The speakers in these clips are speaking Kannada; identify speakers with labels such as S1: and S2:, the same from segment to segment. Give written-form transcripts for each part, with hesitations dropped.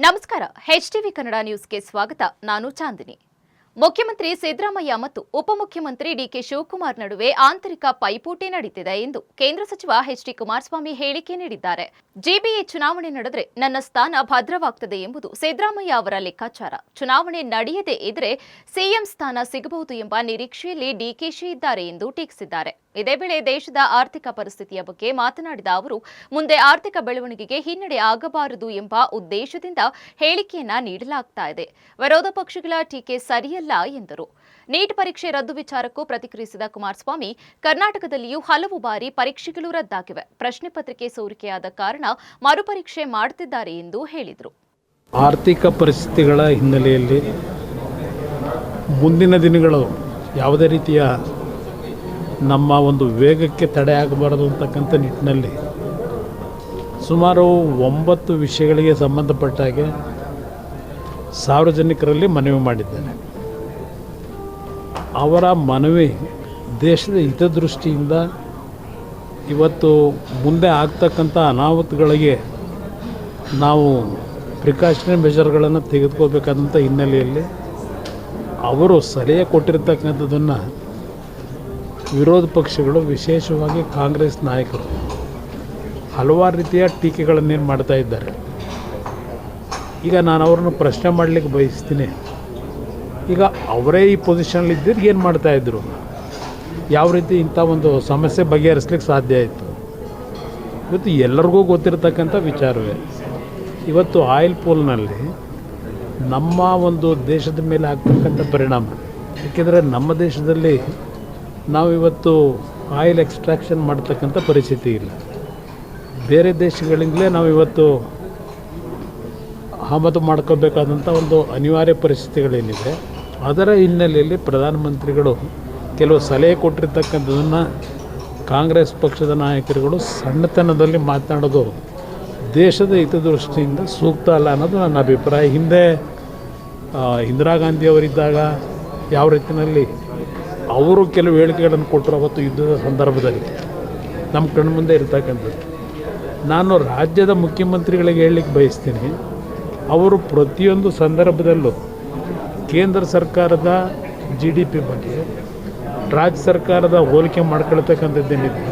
S1: ನಮಸ್ಕಾರ. HTV ಕನ್ನಡ ನ್ಯೂಸ್ಗೆ ಸ್ವಾಗತ. ನಾನು ಚಾಂದಿನಿ. ಮುಖ್ಯಮಂತ್ರಿ ಸಿದ್ದರಾಮಯ್ಯ ಮತ್ತು ಉಪಮುಖ್ಯಮಂತ್ರಿ ಡಿಕೆ ಶಿವಕುಮಾರ್ ನಡುವೆ ಆಂತರಿಕ ಪೈಪೋಟಿ ನಡೆದಿದೆ ಎಂದು ಕೇಂದ್ರ ಸಚಿವ HD ಕುಮಾರಸ್ವಾಮಿ ಹೇಳಿಕೆ ನೀಡಿದ್ದಾರೆ. GBA ಚುನಾವಣೆ ನಡೆದರೆ ನನ್ನ ಸ್ಥಾನ ಭದ್ರವಾಗುತ್ತದೆ ಎಂಬುದು ಸಿದ್ದರಾಮಯ್ಯ ಅವರ ಲೆಕ್ಕಾಚಾರ. ಚುನಾವಣೆ ನಡೆಯದೇ ಇದ್ರೆ ಸಿಎಂ ಸ್ಥಾನ ಸಿಗಬಹುದು ಎಂಬ ನಿರೀಕ್ಷೆಯಲ್ಲಿ DKಶಿ ಇದ್ದಾರೆ ಎಂದು ಟೀಕಿಸಿದ್ದಾರೆ. ಇದೇ ವೇಳೆ ದೇಶದ ಆರ್ಥಿಕ ಪರಿಸ್ಥಿತಿಯ ಬಗ್ಗೆ ಮಾತನಾಡಿದ ಅವರು, ಮುಂದೆ ಆರ್ಥಿಕ ಬೆಳವಣಿಗೆಗೆ ಹಿನ್ನಡೆ ಆಗಬಾರದು ಎಂಬ ಉದ್ದೇಶದಿಂದ ಹೇಳಿಕೆಯನ್ನ ನೀಡಲಾಗ್ತಾ ಇದೆ. ವಿರೋಧ ಪಕ್ಷಗಳ ಟೀಕೆ ಸರಿಯಲ್ಲ ಎಂದರು. ನೀಟ್ ಪರೀಕ್ಷೆ ರದ್ದು ವಿಚಾರಕ್ಕೂ ಪ್ರತಿಕ್ರಿಯಿಸಿದ ಕುಮಾರಸ್ವಾಮಿ, ಕರ್ನಾಟಕದಲ್ಲಿಯೂ ಹಲವು ಬಾರಿ ಪರೀಕ್ಷೆಗಳು ರದ್ದಾಗಿವೆ. ಪ್ರಶ್ನೆ ಪತ್ರಿಕೆ ಸೋರಿಕೆಯಾದ ಕಾರಣ ಮರುಪರೀಕ್ಷೆ ಮಾಡುತ್ತಿದ್ದಾರೆ ಎಂದು ಹೇಳಿದರು.
S2: ಆರ್ಥಿಕ ಪರಿಸ್ಥಿತಿಗಳ ಹಿನ್ನೆಲೆಯಲ್ಲಿ ಮುಂದಿನ ದಿನಗಳು ಯಾವುದೇ ರೀತಿಯ ನಮ್ಮ ಒಂದು ವೇಗಕ್ಕೆ ತಡೆಯಾಗಬಾರದು ಅಂತಕ್ಕಂಥ ನಿಟ್ಟಿನಲ್ಲಿ ಸುಮಾರು 9 ವಿಷಯಗಳಿಗೆ ಸಂಬಂಧಪಟ್ಟ ಹಾಗೆ ಸಾರ್ವಜನಿಕರಲ್ಲಿ ಮನವಿ ಮಾಡಿದ್ದೇನೆ. ಅವರ ಮನವಿ ದೇಶದ ಹಿತದೃಷ್ಟಿಯಿಂದ ಇವತ್ತು ಮುಂದೆ ಆಗ್ತಕ್ಕಂಥ ಅನಾಹುತಗಳಿಗೆ ನಾವು ಪ್ರಿಕಾಷನರಿ ಮೆಷರ್ಗಳನ್ನು ತೆಗೆದುಕೋಬೇಕಾದಂಥ ಹಿನ್ನೆಲೆಯಲ್ಲಿ ಅವರು ಸಲಹೆ ಕೊಟ್ಟಿರ್ತಕ್ಕಂಥದ್ದನ್ನು ವಿರೋಧ ಪಕ್ಷಗಳು, ವಿಶೇಷವಾಗಿ ಕಾಂಗ್ರೆಸ್ ನಾಯಕರು ಹಲವಾರು ರೀತಿಯ ಟೀಕೆಗಳನ್ನೇನು ಮಾಡ್ತಾ ಇದ್ದಾರೆ. ಈಗ ನಾನು ಅವರನ್ನು ಪ್ರಶ್ನೆ ಮಾಡಲಿಕ್ಕೆ ಬಯಸ್ತೀನಿ. ಈಗ ಅವರೇ ಈ ಪೊಸಿಷನ್ಲಿದ್ದರೆ ಏನು ಮಾಡ್ತಾಯಿದ್ರು, ಯಾವ ರೀತಿ ಇಂಥ ಒಂದು ಸಮಸ್ಯೆ ಬಗೆಹರಿಸ್ಲಿಕ್ಕೆ ಸಾಧ್ಯ ಆಯಿತು? ಇವತ್ತು ಎಲ್ಲರಿಗೂ ಗೊತ್ತಿರತಕ್ಕಂಥ ವಿಚಾರವೇ. ಇವತ್ತು ಆಯಿಲ್ ಪೋಲ್ನಲ್ಲಿ ನಮ್ಮ ಒಂದು ದೇಶದ ಮೇಲೆ ಆಗ್ತಕ್ಕಂಥ ಪರಿಣಾಮ, ಏಕೆಂದರೆ ನಮ್ಮ ದೇಶದಲ್ಲಿ ನಾವಿವತ್ತು ಆಯಿಲ್ ಎಕ್ಸ್ಟ್ರಾಕ್ಷನ್ ಮಾಡ್ತಕ್ಕಂಥ ಪರಿಸ್ಥಿತಿ ಇಲ್ಲ. ಬೇರೆ ದೇಶಗಳಿಂದಲೇ ನಾವಿವತ್ತು ಆಮದು ಮಾಡ್ಕೋಬೇಕಾದಂಥ ಒಂದು ಅನಿವಾರ್ಯ ಪರಿಸ್ಥಿತಿಗಳೇನಿದೆ. ಅದರ ಹಿನ್ನೆಲೆಯಲ್ಲಿ ಪ್ರಧಾನಮಂತ್ರಿಗಳು ಕೆಲವು ಸಲಹೆ ಕೊಟ್ಟಿರ್ತಕ್ಕಂಥದ್ದನ್ನು ಕಾಂಗ್ರೆಸ್ ಪಕ್ಷದ ನಾಯಕರುಗಳು ಸಣ್ಣತನದಲ್ಲಿ ಮಾತನಾಡೋದು ದೇಶದ ಹಿತದೃಷ್ಟಿಯಿಂದ ಸೂಕ್ತ ಅಲ್ಲ ಅನ್ನೋದು ನನ್ನ ಅಭಿಪ್ರಾಯ. ಹಿಂದೆ ಇಂದಿರಾ ಗಾಂಧಿಯವರಿದ್ದಾಗ ಯಾವ ರೀತಿಯಲ್ಲಿ ಅವರು ಕೆಲವು ಹೇಳಿಕೆಗಳನ್ನು ಕೊಟ್ಟರು ಅವತ್ತು ಯುದ್ಧದ ಸಂದರ್ಭದಲ್ಲಿ ನಮ್ಮ ಕಣ್ಮುಂದೆ ಇರ್ತಕ್ಕಂಥದ್ದು. ನಾನು ರಾಜ್ಯದ ಮುಖ್ಯಮಂತ್ರಿಗಳಿಗೆ ಹೇಳಲಿಕ್ಕೆ ಬಯಸ್ತೀನಿ, ಅವರು ಪ್ರತಿಯೊಂದು ಸಂದರ್ಭದಲ್ಲೂ ಕೇಂದ್ರ ಸರ್ಕಾರದ GDP ಬಗ್ಗೆ ರಾಜ್ಯ ಸರ್ಕಾರದ ಹೋಲಿಕೆ ಮಾಡ್ಕೊಳ್ತಕ್ಕಂಥದ್ದೇನಿದೆ.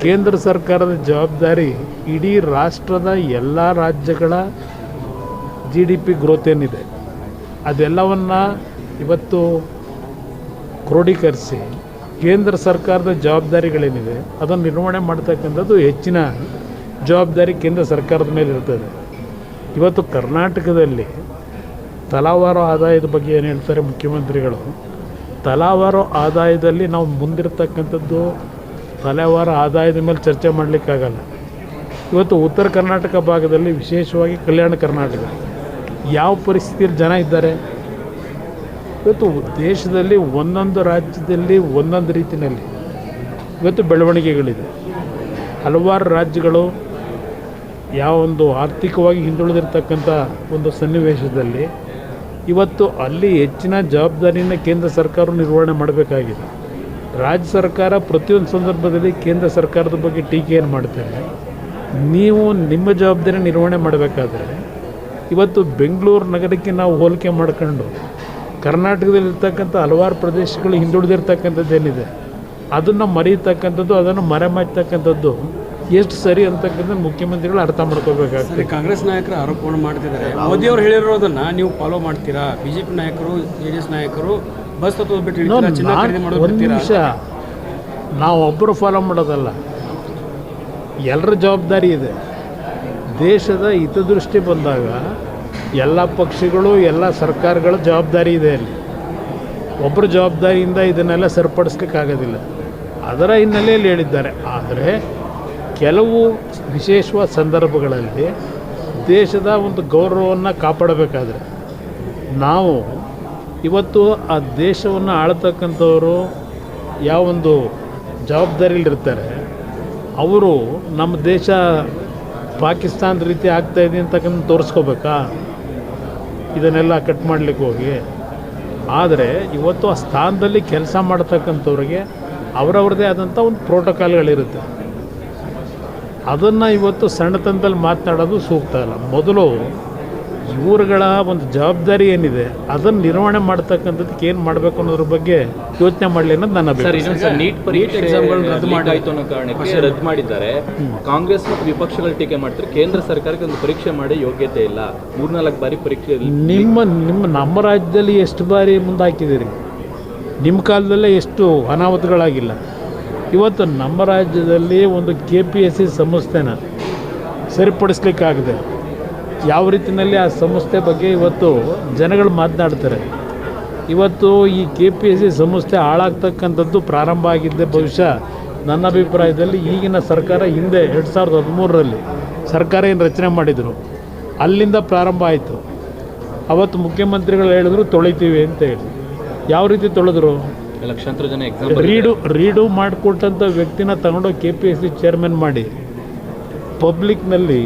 S2: ಕೇಂದ್ರ ಸರ್ಕಾರದ ಜವಾಬ್ದಾರಿ ಇಡೀ ರಾಷ್ಟ್ರದ ಎಲ್ಲ ರಾಜ್ಯಗಳ GDP ಗ್ರೋತ್ ಏನಿದೆ ಅದೆಲ್ಲವನ್ನು ಇವತ್ತು ಕ್ರೋಢೀಕರಿಸಿ ಕೇಂದ್ರ ಸರ್ಕಾರದ ಜವಾಬ್ದಾರಿಗಳೇನಿದೆ ಅದನ್ನು ನಿರ್ವಹಣೆ ಮಾಡ್ತಕ್ಕಂಥದ್ದು ಹೆಚ್ಚಿನ ಜವಾಬ್ದಾರಿ ಕೇಂದ್ರ ಸರ್ಕಾರದ ಮೇಲೆ ಇರ್ತದೆ. ಇವತ್ತು ಕರ್ನಾಟಕದಲ್ಲಿ ತಲಾವಾರು ಆದಾಯದ ಬಗ್ಗೆ ಏನು ಹೇಳ್ತಾರೆ ಮುಖ್ಯಮಂತ್ರಿಗಳು, ತಲಾವಾರು ಆದಾಯದಲ್ಲಿ ನಾವು ಮುಂದಿರ್ತಕ್ಕಂಥದ್ದು ತಲಾವಾರು ಆದಾಯದ ಮೇಲೆ ಚರ್ಚೆ ಮಾಡಲಿಕ್ಕಾಗಲ್ಲ. ಇವತ್ತು ಉತ್ತರ ಕರ್ನಾಟಕ ಭಾಗದಲ್ಲಿ, ವಿಶೇಷವಾಗಿ ಕಲ್ಯಾಣ ಕರ್ನಾಟಕ, ಯಾವ ಪರಿಸ್ಥಿತಿಯಲ್ಲಿ ಜನ ಇದ್ದಾರೆ. ಇವತ್ತು ದೇಶದಲ್ಲಿ ಒಂದೊಂದು ರಾಜ್ಯದಲ್ಲಿ ಒಂದೊಂದು ರೀತಿಯಲ್ಲಿ ಇವತ್ತು ಬೆಳವಣಿಗೆಗಳಿದೆ. ಹಲವಾರು ರಾಜ್ಯಗಳು ಯಾವ ಒಂದು ಆರ್ಥಿಕವಾಗಿ ಹಿಂದುಳಿದಿರ್ತಕ್ಕಂಥ ಒಂದು ಸನ್ನಿವೇಶದಲ್ಲಿ ಇವತ್ತು ಅಲ್ಲಿ ಹೆಚ್ಚಿನ ಜವಾಬ್ದಾರಿಯನ್ನು ಕೇಂದ್ರ ಸರ್ಕಾರ ನಿರ್ವಹಣೆ ಮಾಡಬೇಕಾಗಿದೆ. ರಾಜ್ಯ ಸರ್ಕಾರ ಪ್ರತಿಯೊಂದು ಸಂದರ್ಭದಲ್ಲಿ ಕೇಂದ್ರ ಸರ್ಕಾರದ ಬಗ್ಗೆ ಟೀಕೆಯನ್ನು ಮಾಡ್ತಾರೆ. ನೀವು ನಿಮ್ಮ ಜವಾಬ್ದಾರಿ ನಿರ್ವಹಣೆ ಮಾಡಬೇಕಾದ್ರೆ ಇವತ್ತು ಬೆಂಗಳೂರು ನಗರಕ್ಕೆ ನಾವು ಹೋಲಿಕೆ ಮಾಡ್ಕೊಂಡು ಕರ್ನಾಟಕದಲ್ಲಿರ್ತಕ್ಕಂಥ ಹಲವಾರು ಪ್ರದೇಶಗಳು ಹಿಂದುಳಿದಿರ್ತಕ್ಕಂಥದ್ದೇನಿದೆ ಅದನ್ನು ಮರೀತಕ್ಕಂಥದ್ದು, ಅದನ್ನು ಮರೆಮಾಚ್ತಕ್ಕಂಥದ್ದು ಎಷ್ಟು ಸರಿ ಅಂತಕ್ಕಂಥ ಮುಖ್ಯಮಂತ್ರಿಗಳು ಅರ್ಥ ಮಾಡ್ಕೋಬೇಕಾಗ್ತದೆ.
S3: ಕಾಂಗ್ರೆಸ್ ನಾಯಕರು ಆರೋಪವನ್ನು ಮಾಡ್ತಿದ್ದಾರೆ. ಮೋದಿಯವರು ಹೇಳಿರೋದನ್ನು ನೀವು ಫಾಲೋ ಮಾಡ್ತೀರಾ? BJP ನಾಯಕರು, JDS ನಾಯಕರು ಬಸ್ ತತ್ವ ಬಿಟ್ಟು
S2: ಒಂದು ನಿಮಿಷ, ನಾವು ಒಬ್ಬರು ಫಾಲೋ ಮಾಡೋದಲ್ಲ, ಎಲ್ಲರ ಜವಾಬ್ದಾರಿ ಇದೆ. ದೇಶದ ಹಿತದೃಷ್ಟಿ ಬಂದಾಗ ಎಲ್ಲ ಪಕ್ಷಗಳು, ಎಲ್ಲ ಸರ್ಕಾರಗಳ ಜವಾಬ್ದಾರಿ ಇದೆ. ಅಲ್ಲಿ ಒಬ್ಬರ ಜವಾಬ್ದಾರಿಯಿಂದ ಇದನ್ನೆಲ್ಲ ಸರಿಪಡಿಸ್ಲಿಕ್ಕಾಗೋದಿಲ್ಲ. ಅದರ ಹಿನ್ನೆಲೆಯಲ್ಲಿ ಹೇಳಿದ್ದಾರೆ. ಆದರೆ ಕೆಲವು ವಿಶೇಷವಾದ ಸಂದರ್ಭಗಳಲ್ಲಿ ದೇಶದ ಒಂದು ಗೌರವವನ್ನು ಕಾಪಾಡಬೇಕಾದ್ರೆ ನಾವು ಇವತ್ತು ಆ ದೇಶವನ್ನು ಆಳ್ತಕ್ಕಂಥವರು ಯಾವೊಂದು ಜವಾಬ್ದಾರಿಯಲ್ಲಿರ್ತಾರೆ ಅವರು ನಮ್ಮ ದೇಶ ಪಾಕಿಸ್ತಾನದ ರೀತಿ ಆಗ್ತಾಯಿದೆ ಅಂತಕ್ಕಂಥ ತೋರಿಸ್ಕೋಬೇಕಾ? ಇದನ್ನೆಲ್ಲ ಕಟ್ ಮಾಡಲಿಕ್ಕೆ ಹೋಗಿ. ಆದರೆ ಇವತ್ತು ಆ ಸ್ಥಾನದಲ್ಲಿ ಕೆಲಸ ಮಾಡ್ತಕ್ಕಂಥವ್ರಿಗೆ ಅವರವ್ರದ್ದೇ ಆದಂಥ ಒಂದು ಪ್ರೋಟೋಕಾಲ್ಗಳಿರುತ್ತೆ. ಅದನ್ನು ಇವತ್ತು ಸಣ್ಣತನದಲ್ಲಿ ಮಾತನಾಡೋದು ಸೂಕ್ತ ಅಲ್ಲ. ಮೊದಲು ಇವ್ರುಗಳ ಒಂದು ಜವಾಬ್ದಾರಿ ಏನಿದೆ ಅದನ್ನು ನಿರ್ವಹಣೆ ಮಾಡ್ತಕ್ಕಂಥದ್ದಕ್ಕೆ ಏನು ಮಾಡಬೇಕು ಅನ್ನೋದ್ರ ಬಗ್ಗೆ ಯೋಚನೆ ಮಾಡಲಿ ಅನ್ನೋದು ನನ್ನ
S4: ಸರ್
S2: ಅಭಿಪ್ರಾಯ.
S4: ಇನ್ನೊಂದು ಸರ್ ನೀಟ್ ಪರೀಕ್ಷೆ
S3: ಎಕ್ಸಾಮ್ಗಳನ್ನ ರದ್ದು
S4: ಆಯಿತು ಅನ್ನೋ ಕಾರಣಕ್ಕೆ ರದ್ದು ಮಾಡಿದ್ದಾರೆ. ಕಾಂಗ್ರೆಸ್ ಮತ್ತು ವಿಪಕ್ಷಗಳು ಟೀಕೆ ಮಾಡ್ತಾರೆ, ಕೇಂದ್ರ ಸರ್ಕಾರಕ್ಕೆ ಒಂದು ಪರೀಕ್ಷೆ ಮಾಡಿ ಯೋಗ್ಯತೆ ಇಲ್ಲ, 3-4 ಬಾರಿ ಪರೀಕ್ಷೆ.
S2: ನಮ್ಮ ರಾಜ್ಯದಲ್ಲಿ ಎಷ್ಟು ಬಾರಿ ಮುಂದಾಕಿದ್ದೀರಿ? ನಿಮ್ಮ ಕಾಲದಲ್ಲೇ ಎಷ್ಟು ಅನಾಹುತಗಳಾಗಿಲ್ಲ. ಇವತ್ತು ನಮ್ಮ ರಾಜ್ಯದಲ್ಲಿ ಒಂದು KPSC ಸಂಸ್ಥೆನ ಸರಿಪಡಿಸ್ಲಿಕ್ಕಾಗದೆ ಯಾವ ರೀತಿಯಲ್ಲಿ ಆ ಸಂಸ್ಥೆ ಬಗ್ಗೆ ಇವತ್ತು ಜನಗಳು ಮಾತನಾಡ್ತಾರೆ. ಇವತ್ತು ಈ KPSC ಸಂಸ್ಥೆ ಹಾಳಾಗ್ತಕ್ಕಂಥದ್ದು ಪ್ರಾರಂಭ ಆಗಿದ್ದೆ ಬಹುಶಃ ನನ್ನ ಅಭಿಪ್ರಾಯದಲ್ಲಿ ಈಗಿನ ಸರ್ಕಾರ ಹಿಂದೆ 2013ರಲ್ಲಿ ಸರ್ಕಾರ ಏನು ರಚನೆ ಮಾಡಿದರು ಅಲ್ಲಿಂದ ಪ್ರಾರಂಭ ಆಯಿತು. ಅವತ್ತು ಮುಖ್ಯಮಂತ್ರಿಗಳು ಹೇಳಿದ್ರು ತೊಳಿತೀವಿ ಅಂತ ಹೇಳಿ. ಯಾವ ರೀತಿ ತೊಳೆದ್ರು?
S4: ಲಕ್ಷಾಂತರ ಜನ ಎಕ್ಸಾಮ್
S2: ರೀಡು ಮಾಡಿಕೊಟ್ಟಂಥ ವ್ಯಕ್ತಿನ ತಗೊಂಡೋಗಿ KPSC ಚೇರ್ಮನ್ ಮಾಡಿ ಪಬ್ಲಿಕ್ನಲ್ಲಿ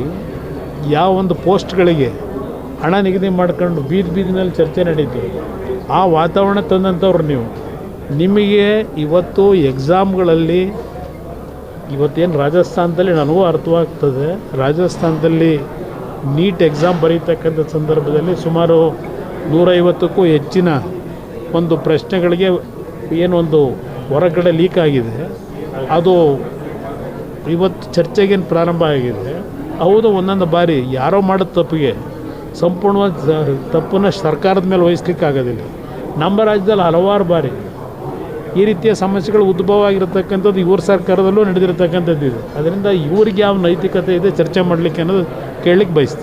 S2: ಯಾವ ಒಂದು ಪೋಸ್ಟ್ಗಳಿಗೆ ಹಣ ನಿಗದಿ ಮಾಡ್ಕೊಂಡು ಬೀದಿನಲ್ಲಿ ಚರ್ಚೆ ನಡೀತು. ಆ ವಾತಾವರಣ ತಂದಂಥವ್ರು ನೀವು. ನಿಮಗೆ ಇವತ್ತು ಎಕ್ಸಾಮ್ಗಳಲ್ಲಿ ಇವತ್ತೇನು ರಾಜಸ್ಥಾನದಲ್ಲಿ ನನಗೂ ಅರ್ಥವಾಗ್ತದೆ, ರಾಜಸ್ಥಾನದಲ್ಲಿ ನೀಟ್ ಎಕ್ಸಾಮ್ ಬರೀತಕ್ಕಂಥ ಸಂದರ್ಭದಲ್ಲಿ ಸುಮಾರು 150ಕ್ಕೂ ಹೆಚ್ಚಿನ ಒಂದು ಪ್ರಶ್ನೆಗಳಿಗೆ ಏನೊಂದು ಹೊರಗಡೆ ಲೀಕ್ ಆಗಿದೆ. ಅದು ಇವತ್ತು ಚರ್ಚೆಗೇನು ಪ್ರಾರಂಭ ಆಗಿದೆ. ಹೌದು, ಒಂದೊಂದು ಬಾರಿ ಯಾರೋ ಮಾಡೋ ತಪ್ಪಿಗೆ ಸಂಪೂರ್ಣವಾದ ತಪ್ಪನ್ನು ಸರ್ಕಾರದ ಮೇಲೆ ವಹಿಸ್ಲಿಕ್ಕೆ ಆಗೋದಿಲ್ಲ. ನಮ್ಮ ರಾಜ್ಯದಲ್ಲಿ ಹಲವಾರು ಬಾರಿ ಈ ರೀತಿಯ ಸಮಸ್ಯೆಗಳು ಉದ್ಭವ ಆಗಿರತಕ್ಕಂಥದ್ದು ಇವ್ರ ಸರ್ಕಾರದಲ್ಲೂ ನಡೆದಿರತಕ್ಕಂಥದ್ದು ಇದೆ. ಅದರಿಂದ ಇವ್ರಿಗೆ ಯಾವ ನೈತಿಕತೆ ಇದೆ ಚರ್ಚೆ ಮಾಡಲಿಕ್ಕೆ ಅನ್ನೋದು ಕೇಳಲಿಕ್ಕೆ ಬಯಸ್ತೀನಿ.